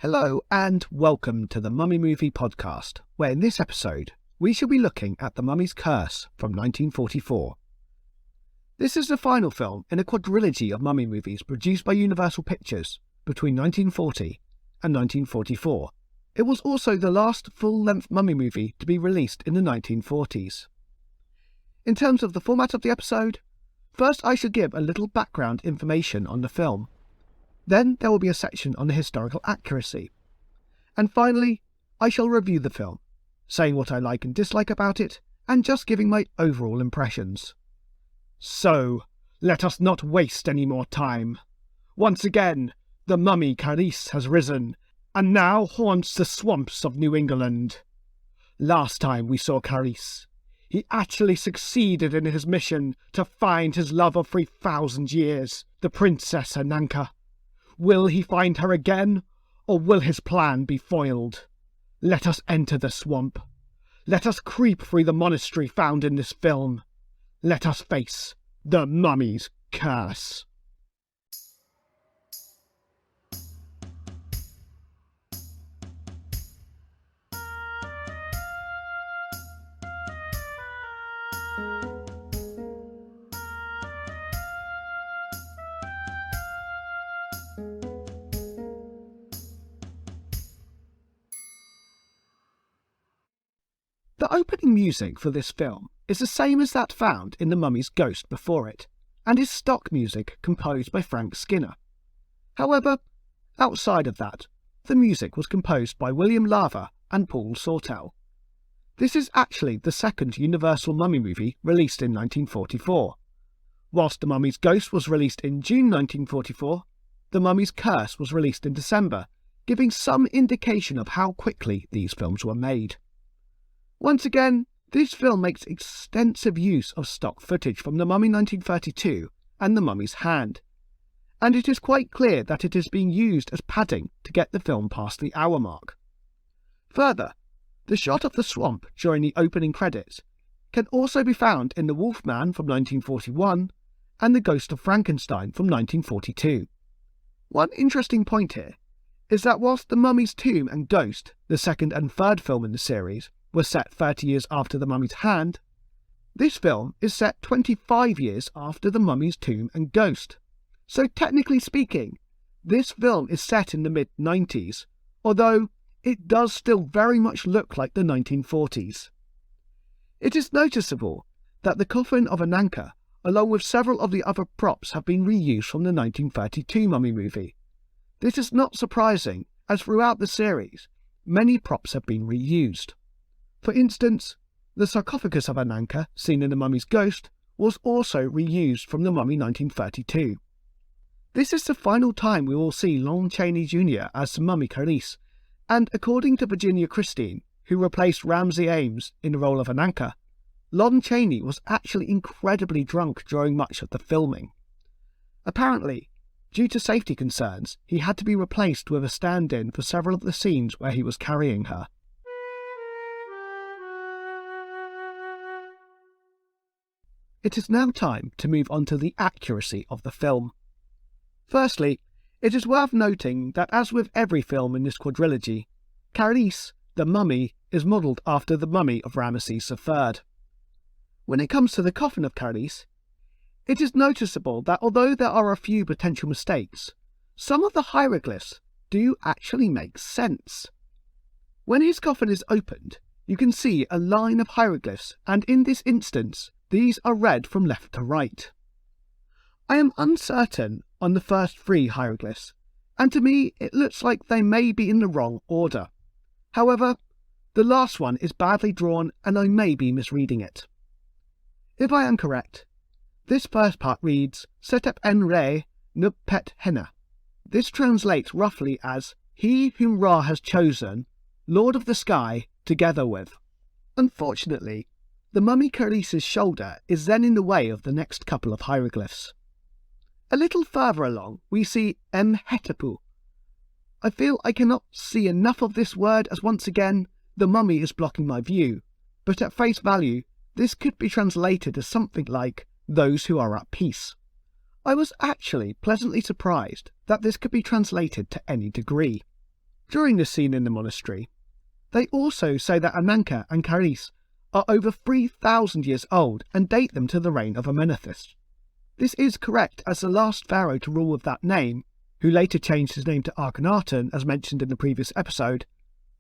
Hello and welcome to the Mummy Movie Podcast, where in this episode we shall be looking at The Mummy's Curse from 1944. This is the final film in a quadrilogy of mummy movies produced by Universal Pictures between 1940 and 1944. It was also the last full-length mummy movie to be released in the 1940s. In terms of the format of the episode, first I shall give a little background information on the film. Then there will be a section on the historical accuracy. And finally, I shall review the film, saying what I like and dislike about it, and just giving my overall impressions. So, let us not waste any more time. Once again, the mummy Carice has risen, and now haunts the swamps of New England. Last time we saw Carice, he actually succeeded in his mission to find his love of 3,000 years, the Princess Ananka. Will he find her again, or will his plan be foiled? Let us enter the swamp. Let us creep through the monastery found in this film. Let us face the mummy's curse. The opening music for this film is the same as that found in The Mummy's Ghost before it, and is stock music composed by Frank Skinner. However, outside of that, the music was composed by William Lava and Paul Sawtelle. This is actually the second Universal mummy movie released in 1944. Whilst The Mummy's Ghost was released in June 1944, The Mummy's Curse was released in December, giving some indication of how quickly these films were made. Once again, this film makes extensive use of stock footage from The Mummy 1932 and The Mummy's Hand, and it is quite clear that it is being used as padding to get the film past the hour mark. Further, the shot of the swamp during the opening credits can also be found in The Wolfman from 1941 and The Ghost of Frankenstein from 1942. One interesting point here is that whilst The Mummy's Tomb and Ghost, the second and third film in the series, were set 30 years after The Mummy's Hand, this film is set 25 years after The Mummy's Tomb and Ghost. So technically speaking, this film is set in the mid-90s, although it does still very much look like the 1940s. It is noticeable that the coffin of Ananka, along with several of the other props, have been reused from the 1932 Mummy movie. This is not surprising, as throughout the series, many props have been reused. For instance, the sarcophagus of Ananka, seen in The Mummy's Ghost, was also reused from The Mummy 1932. This is the final time we will see Lon Chaney Jr. as the Mummy Carice, and according to Virginia Christine, who replaced Ramsey Ames in the role of Ananka, Lon Chaney was actually incredibly drunk during much of the filming. Apparently, due to safety concerns, he had to be replaced with a stand-in for several of the scenes where he was carrying her. It is now time to move on to the accuracy of the film. Firstly, it is worth noting that as with every film in this quadrilogy, Carice, the mummy, is modelled after the mummy of Ramesses III. When it comes to the coffin of Carice, it is noticeable that although there are a few potential mistakes, some of the hieroglyphs do actually make sense. When his coffin is opened, you can see a line of hieroglyphs, and in this instance, these are read from left to right. I am uncertain on the first 3 hieroglyphs, and to me it looks like they may be in the wrong order. However, the last one is badly drawn and I may be misreading it. If I am correct, this first part reads, Setep en re nub pet henna. This translates roughly as, He whom Ra has chosen, Lord of the Sky, together with. Unfortunately, the mummy Carice's shoulder is then in the way of the next couple of hieroglyphs. A little further along, we see Mhetepu. I feel I cannot see enough of this word, as once again, the mummy is blocking my view, but at face value, this could be translated as something like, those who are at peace. I was actually pleasantly surprised that this could be translated to any degree. During this scene in the monastery, they also say that Ananka and Charis are over 3,000 years old and date them to the reign of Amenethus. This is correct, as the last pharaoh to rule with that name, who later changed his name to Akhenaten as mentioned in the previous episode,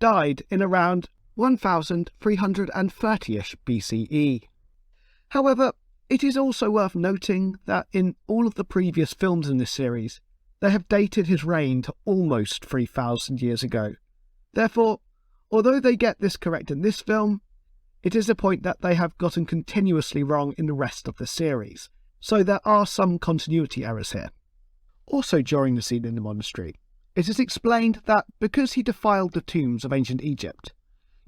died in around 1330-ish BCE. However, it is also worth noting that in all of the previous films in this series, they have dated his reign to almost 3,000 years ago. Therefore, although they get this correct in this film, it is a point that they have gotten continuously wrong in the rest of the series, so there are some continuity errors here. Also during the scene in the monastery, it is explained that because he defiled the tombs of ancient Egypt,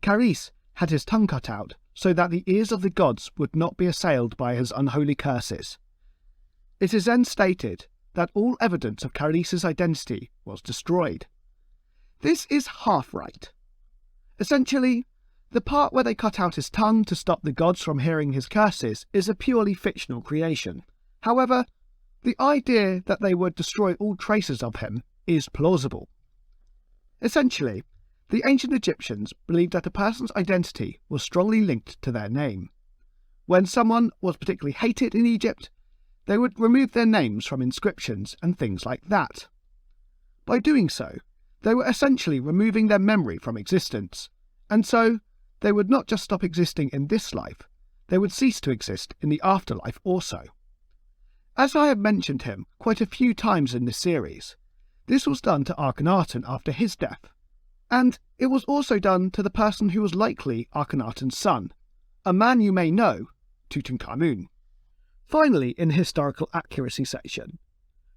Charis had his tongue cut out so that the ears of the gods would not be assailed by his unholy curses. It is then stated that all evidence of Charis's identity was destroyed. This is half right. Essentially, the part where they cut out his tongue to stop the gods from hearing his curses is a purely fictional creation. However, the idea that they would destroy all traces of him is plausible. Essentially, the ancient Egyptians believed that a person's identity was strongly linked to their name. When someone was particularly hated in Egypt, they would remove their names from inscriptions and things like that. By doing so, they were essentially removing their memory from existence, and so they would not just stop existing in this life, they would cease to exist in the afterlife also. As I have mentioned him quite a few times in this series, this was done to Akhenaten after his death, and it was also done to the person who was likely Akhenaten's son, a man you may know, Tutankhamun. Finally, in the historical accuracy section,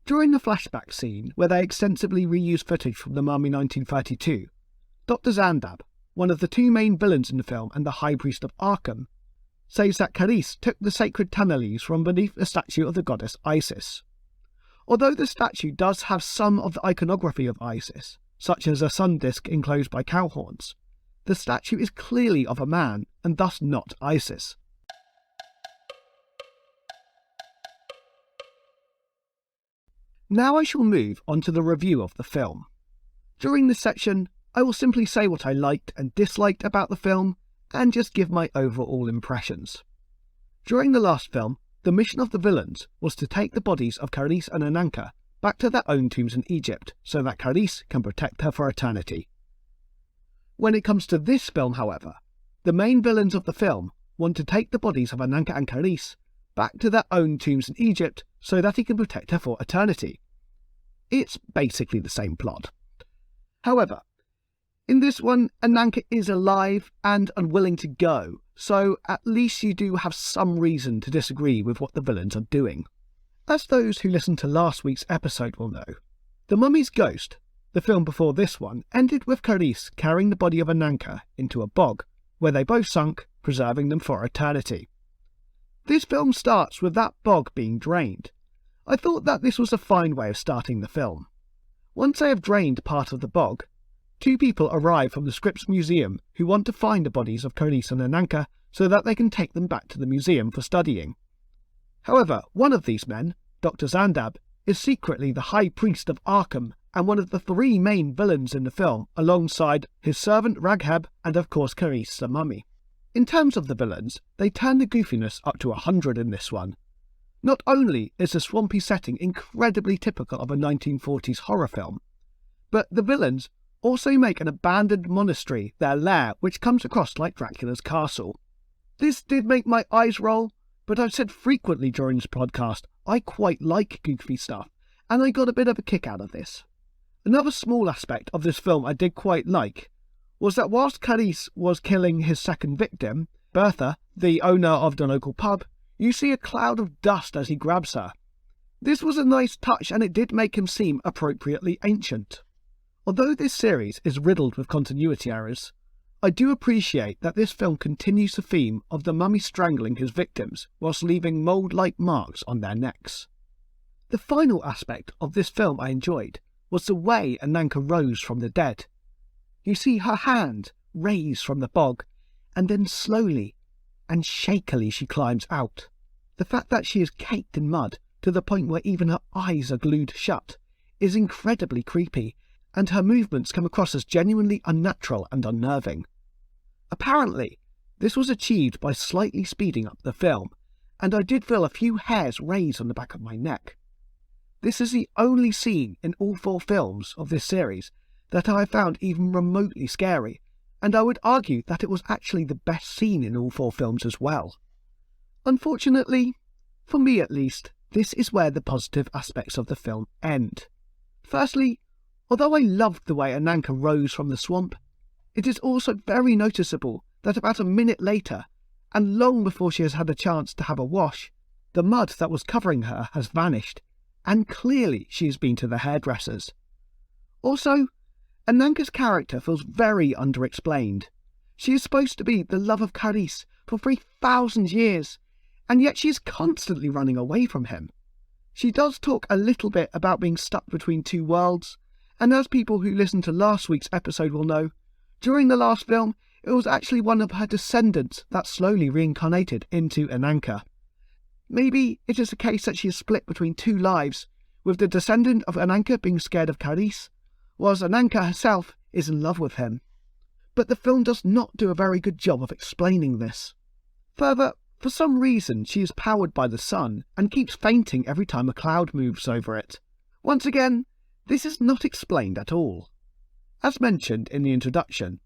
during the flashback scene where they extensively reuse footage from the Mummy 1932, Dr. Zandab, one of the two main villains in the film and the High Priest of Arkham, says that Charis took the sacred tanner leaves from beneath the statue of the goddess Isis. Although the statue does have some of the iconography of Isis, such as a sun disk enclosed by cow horns, the statue is clearly of a man and thus not Isis. Now I shall move on to the review of the film. During this section, I will simply say what I liked and disliked about the film, and just give my overall impressions. During the last film, the mission of the villains was to take the bodies of Charis and Ananka back to their own tombs in Egypt, so that Charis can protect her for eternity. When it comes to this film, however, the main villains of the film want to take the bodies of Ananka and Charis back to their own tombs in Egypt so that he can protect her for eternity. It's basically the same plot. However, in this one, Ananka is alive and unwilling to go, so at least you do have some reason to disagree with what the villains are doing. As those who listened to last week's episode will know, The Mummy's Ghost, the film before this one, ended with Charis carrying the body of Ananka into a bog, where they both sunk, preserving them for eternity. This film starts with that bog being drained. I thought that this was a fine way of starting the film. Once they have drained part of the bog, two people arrive from the Scripps Museum who want to find the bodies of Charis and Ananka so that they can take them back to the museum for studying. However, one of these men, Dr. Zandab, is secretly the High Priest of Arkham and one of the three main villains in the film, alongside his servant Ragheb and of course Charis the mummy. In terms of the villains, they turn the goofiness up to 100 in this one. Not only is the swampy setting incredibly typical of a 1940s horror film, but the villains also make an abandoned monastery their lair, which comes across like Dracula's castle. This did make my eyes roll, but I've said frequently during this podcast, I quite like goofy stuff, and I got a bit of a kick out of this. Another small aspect of this film I did quite like was that whilst Charis was killing his second victim, Bertha, the owner of the local pub, you see a cloud of dust as he grabs her. This was a nice touch and it did make him seem appropriately ancient. Although this series is riddled with continuity errors, I do appreciate that this film continues the theme of the mummy strangling his victims whilst leaving mould-like marks on their necks. The final aspect of this film I enjoyed was the way Ananka rose from the dead. You see her hand raise from the bog, and then slowly and shakily she climbs out. The fact that she is caked in mud to the point where even her eyes are glued shut is incredibly creepy, and her movements come across as genuinely unnatural and unnerving. Apparently, this was achieved by slightly speeding up the film, and I did feel a few hairs raise on the back of my neck. This is the only scene in all 4 films of this series that I found even remotely scary, and I would argue that it was actually the best scene in all 4 films as well. Unfortunately, for me at least, this is where the positive aspects of the film end. Firstly, although I loved the way Ananka rose from the swamp, it is also very noticeable that about a minute later, and long before she has had a chance to have a wash, the mud that was covering her has vanished, and clearly she has been to the hairdresser's. Also, Ananka's character feels very underexplained. She is supposed to be the love of Carice for 3,000 years, and yet she is constantly running away from him. She does talk a little bit about being stuck between 2 worlds, and as people who listened to last week's episode will know, during the last film, it was actually one of her descendants that slowly reincarnated into Ananka. Maybe it is a case that she is split between 2 lives, with the descendant of Ananka being scared of Carice, whilst Ananka herself is in love with him. But the film does not do a very good job of explaining this. Further, for some reason she is powered by the sun and keeps fainting every time a cloud moves over it. Once again, this is not explained at all. As mentioned in the introduction,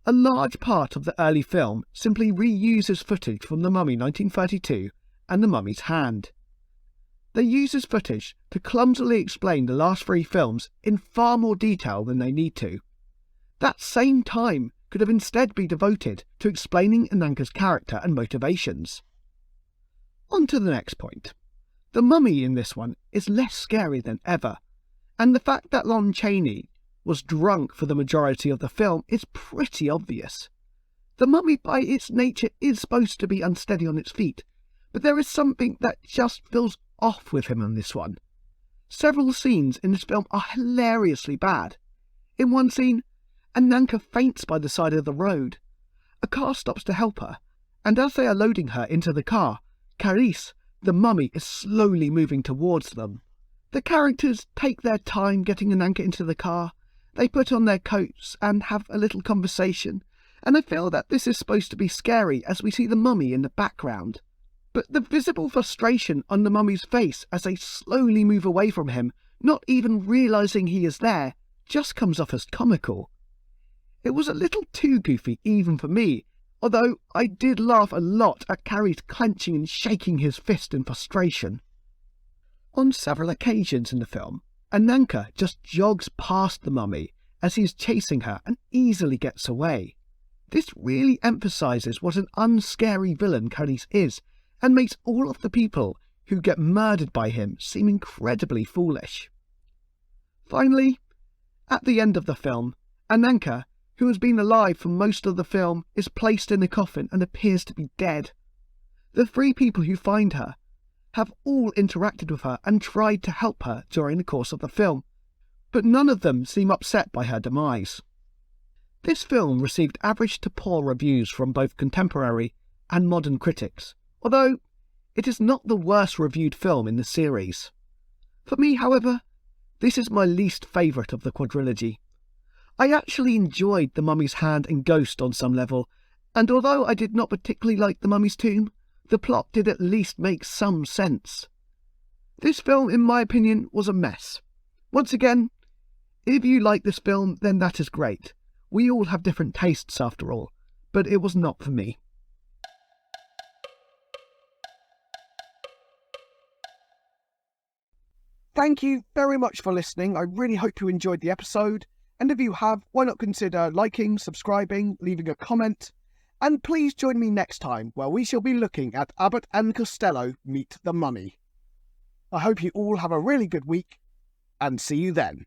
a large part of the early film simply reuses footage from The Mummy 1932 and The Mummy's Hand. They use this footage to clumsily explain the last 3 films in far more detail than they need to. That same time could have instead been devoted to explaining Ananka's character and motivations. On to the next point. The mummy in this one is less scary than ever, and the fact that Lon Chaney was drunk for the majority of the film is pretty obvious. The mummy by its nature is supposed to be unsteady on its feet, but there is something that just feels off with him on this one. Several scenes in this film are hilariously bad. In one scene, Ananka faints by the side of the road. A car stops to help her, and as they are loading her into the car, Carice, the mummy, is slowly moving towards them. The characters take their time getting Ananka into the car. They put on their coats and have a little conversation, and I feel that this is supposed to be scary as we see the mummy in the background. But the visible frustration on the mummy's face as they slowly move away from him, not even realising he is there, just comes off as comical. It was a little too goofy even for me, although I did laugh a lot at Carice clenching and shaking his fist in frustration. On several occasions in the film, Ananka just jogs past the mummy as he is chasing her and easily gets away. This really emphasises what an unscary villain Carice is, and makes all of the people who get murdered by him seem incredibly foolish. Finally, at the end of the film, Ananka, who has been alive for most of the film, is placed in a coffin and appears to be dead. The 3 people who find her have all interacted with her and tried to help her during the course of the film, but none of them seem upset by her demise. This film received average to poor reviews from both contemporary and modern critics, although it is not the worst reviewed film in the series. For me, however, this is my least favourite of the quadrilogy. I actually enjoyed The Mummy's Hand and Ghost on some level, and although I did not particularly like The Mummy's Tomb, the plot did at least make some sense. This film, in my opinion, was a mess. Once again, if you like this film, then that is great. We all have different tastes after all, but it was not for me. Thank you very much for listening. I really hope you enjoyed the episode. And if you have, why not consider liking, subscribing, leaving a comment? And please join me next time where we shall be looking at Abbott and Costello meet the mummy. I hope you all have a really good week, and see you then.